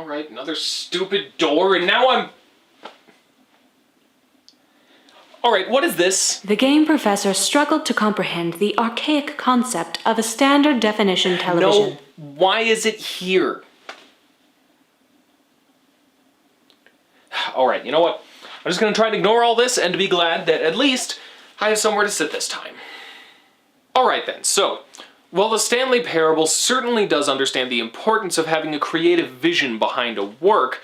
Alright, another stupid door, and now I'm... Alright, what is this? The game professor struggled to comprehend the archaic concept of a standard definition television. No, why is it here? Alright, you know what? I'm just gonna try and ignore all this and be glad that at least I have somewhere to sit this time. Alright then, so, while the Stanley Parable certainly does understand the importance of having a creative vision behind a work,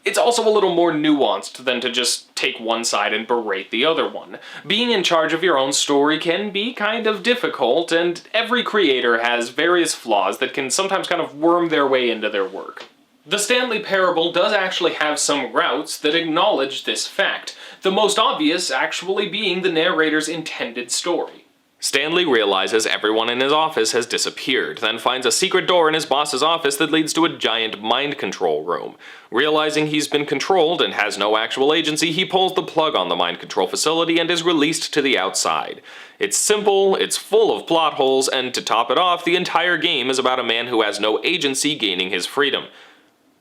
it's also a little more nuanced than to just take one side and berate the other one. Being in charge of your own story can be kind of difficult, and every creator has various flaws that can sometimes kind of worm their way into their work. The Stanley Parable does actually have some routes that acknowledge this fact, the most obvious actually being the narrator's intended story. Stanley realizes everyone in his office has disappeared, then finds a secret door in his boss's office that leads to a giant mind control room. Realizing he's been controlled and has no actual agency, he pulls the plug on the mind control facility and is released to the outside. It's simple, it's full of plot holes, and to top it off, the entire game is about a man who has no agency gaining his freedom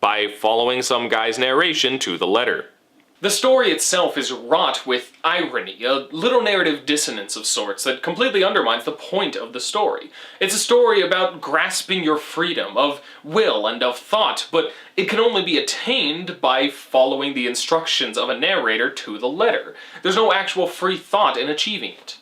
by following some guy's narration to the letter. The story itself is wrought with irony, a little narrative dissonance of sorts that completely undermines the point of the story. It's a story about grasping your freedom of will and of thought, but it can only be attained by following the instructions of a narrator to the letter. There's no actual free thought in achieving it.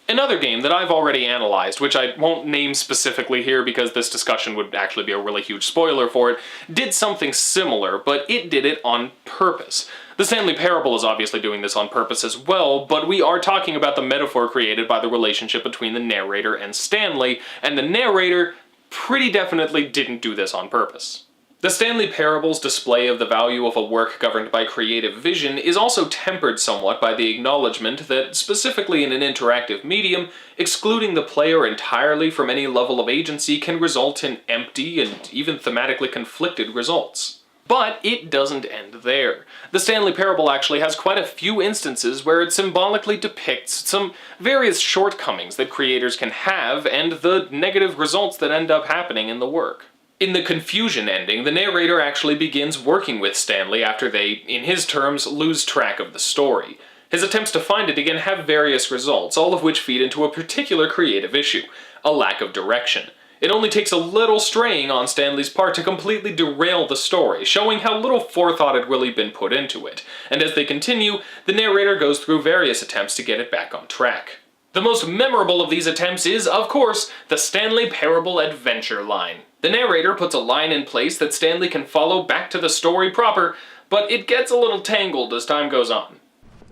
Another game that I've already analyzed, which I won't name specifically here because this discussion would actually be a really huge spoiler for it, did something similar, but it did it on purpose. The Stanley Parable is obviously doing this on purpose as well, but we are talking about the metaphor created by the relationship between the narrator and Stanley, and the narrator pretty definitely didn't do this on purpose. The Stanley Parable's display of the value of a work governed by creative vision is also tempered somewhat by the acknowledgement that, specifically in an interactive medium, excluding the player entirely from any level of agency can result in empty and even thematically conflicted results. But it doesn't end there. The Stanley Parable actually has quite a few instances where it symbolically depicts some various shortcomings that creators can have and the negative results that end up happening in the work. In the confusion ending, the narrator actually begins working with Stanley after they, in his terms, lose track of the story. His attempts to find it again have various results, all of which feed into a particular creative issue: a lack of direction. It only takes a little straying on Stanley's part to completely derail the story, showing how little forethought had really been put into it, and as they continue, the narrator goes through various attempts to get it back on track. The most memorable of these attempts is, of course, the Stanley Parable adventure line. The narrator puts a line in place that Stanley can follow back to the story proper, but it gets a little tangled as time goes on.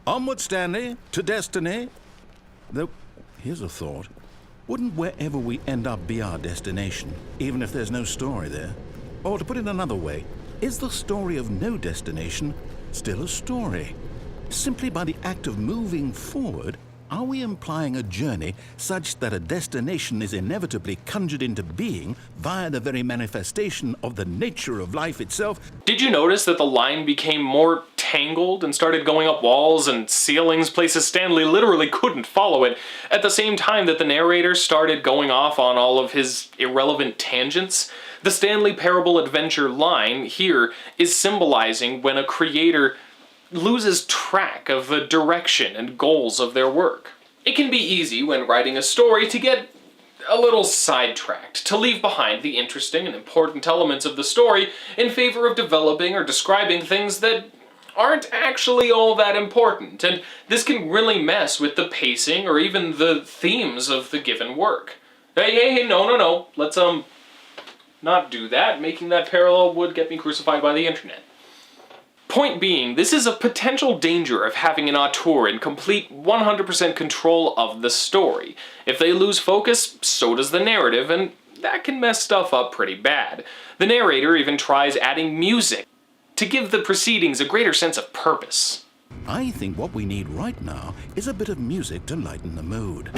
Onward, Stanley, to destiny. Though, here's a thought. Wouldn't wherever we end up be our destination, even if there's no story there? Or to put it another way, is the story of no destination still a story? Simply by the act of moving forward, are we implying a journey such that a destination is inevitably conjured into being via the very manifestation of the nature of life itself? Did you notice that the line became more tangled and started going up walls and ceilings, places Stanley literally couldn't follow it, at the same time that the narrator started going off on all of his irrelevant tangents? The Stanley Parable adventure line here is symbolizing when a creator loses track of the direction and goals of their work. It can be easy when writing a story to get a little sidetracked, to leave behind the interesting and important elements of the story in favor of developing or describing things that aren't actually all that important, and this can really mess with the pacing or even the themes of the given work. Hey, no, let's not do that. Making that parallel would get me crucified by the internet. Point being, this is a potential danger of having an auteur in complete 100% control of the story. If they lose focus, so does the narrative, and that can mess stuff up pretty bad. The narrator even tries adding music to give the proceedings a greater sense of purpose. I think what we need right now is a bit of music to lighten the mood.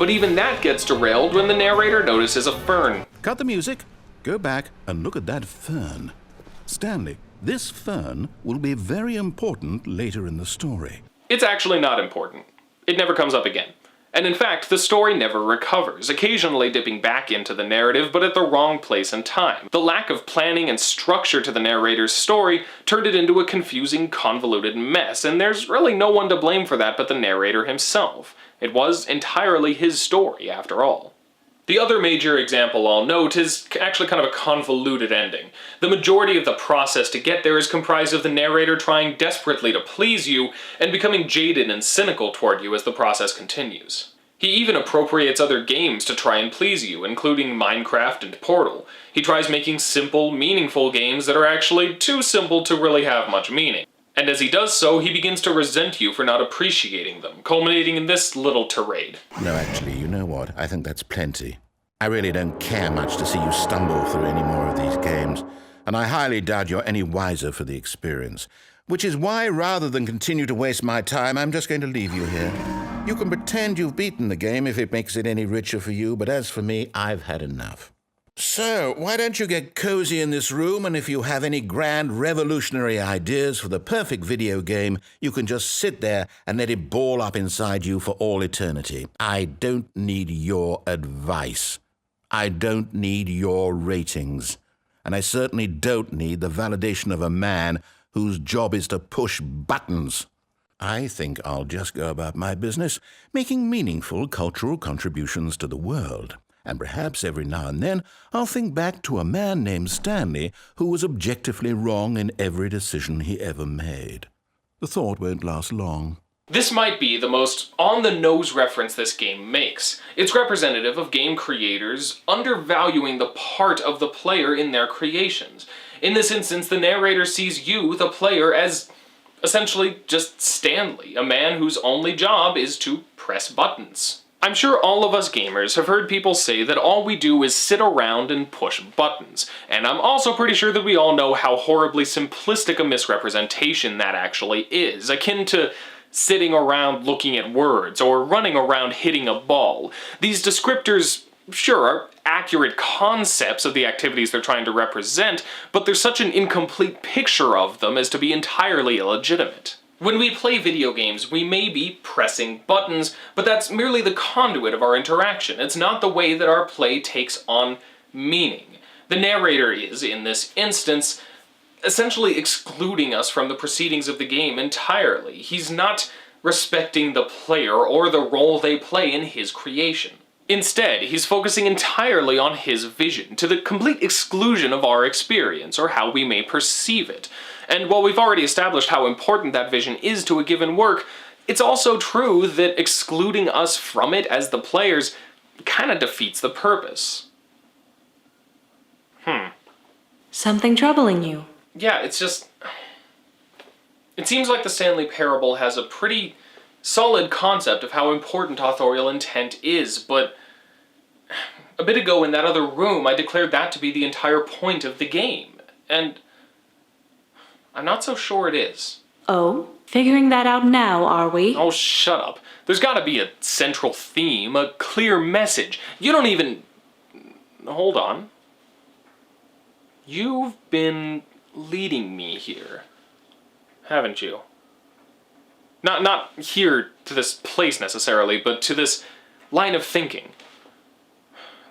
but even that gets derailed when the narrator notices a fern. Cut the music, go back and look at that fern. Stanley, this fern will be very important later in the story. It's actually not important. It never comes up again. And in fact, the story never recovers, occasionally dipping back into the narrative, but at the wrong place and time. The lack of planning and structure to the narrator's story turned it into a confusing, convoluted mess, and there's really no one to blame for that but the narrator himself. It was entirely his story, after all. The other major example I'll note is actually kind of a convoluted ending. The majority of the process to get there is comprised of the narrator trying desperately to please you and becoming jaded and cynical toward you as the process continues. He even appropriates other games to try and please you, including Minecraft and Portal. He tries making simple, meaningful games that are actually too simple to really have much meaning. And as he does so, he begins to resent you for not appreciating them, culminating in this little tirade. No, actually, you know what? I think that's plenty. I really don't care much to see you stumble through any more of these games, and I highly doubt you're any wiser for the experience. Which is why, rather than continue to waste my time, I'm just going to leave you here. You can pretend you've beaten the game if it makes it any richer for you, but as for me, I've had enough. So, why don't you get cozy in this room, and if you have any grand revolutionary ideas for the perfect video game, you can just sit there and let it ball up inside you for all eternity. I don't need your advice. I don't need your ratings. And I certainly don't need the validation of a man whose job is to push buttons. I think I'll just go about my business, making meaningful cultural contributions to the world. And perhaps every now and then I'll think back to a man named Stanley who was objectively wrong in every decision he ever made. The thought won't last long. This might be the most on-the-nose reference this game makes. It's representative of game creators undervaluing the part of the player in their creations. In this instance, the narrator sees you, the player, as essentially just Stanley, a man whose only job is to press buttons. I'm sure all of us gamers have heard people say that all we do is sit around and push buttons, and I'm also pretty sure that we all know how horribly simplistic a misrepresentation that actually is, akin to sitting around looking at words, or running around hitting a ball. These descriptors, sure, are accurate concepts of the activities they're trying to represent, but they're such an incomplete picture of them as to be entirely illegitimate. When we play video games, we may be pressing buttons, but that's merely the conduit of our interaction. It's not the way that our play takes on meaning. The narrator is, in this instance, essentially excluding us from the proceedings of the game entirely. He's not respecting the player or the role they play in his creation. Instead, he's focusing entirely on his vision, to the complete exclusion of our experience, or how we may perceive it. And while we've already established how important that vision is to a given work, it's also true that excluding us from it as the players kind of defeats the purpose. Something troubling you? Yeah, it's just... It seems like the Stanley Parable has a pretty solid concept of how important authorial intent is, but a bit ago in that other room, I declared that to be the entire point of the game, and I'm not so sure it is. Oh? Figuring that out now, are we? Oh, shut up. There's gotta be a central theme, a clear message. You don't even... Hold on. You've been leading me here, haven't you? Not here to this place necessarily, but to this line of thinking.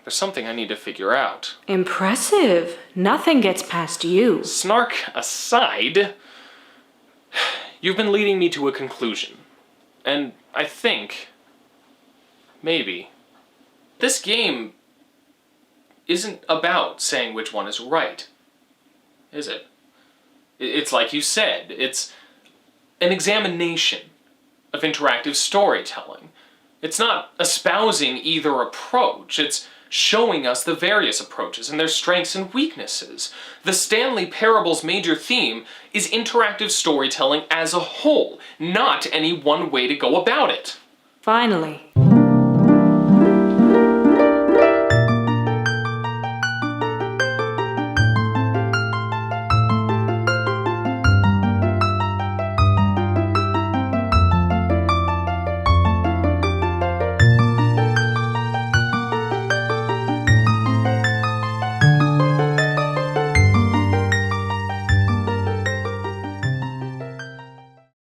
There's something I need to figure out. Impressive. Nothing gets past you. Snark aside, you've been leading me to a conclusion. And I think, maybe, this game isn't about saying which one is right, is it? It's like you said, it's an examination of interactive storytelling. It's not espousing either approach, it's showing us the various approaches and their strengths and weaknesses. The Stanley Parable's major theme is interactive storytelling as a whole, not any one way to go about it. Finally.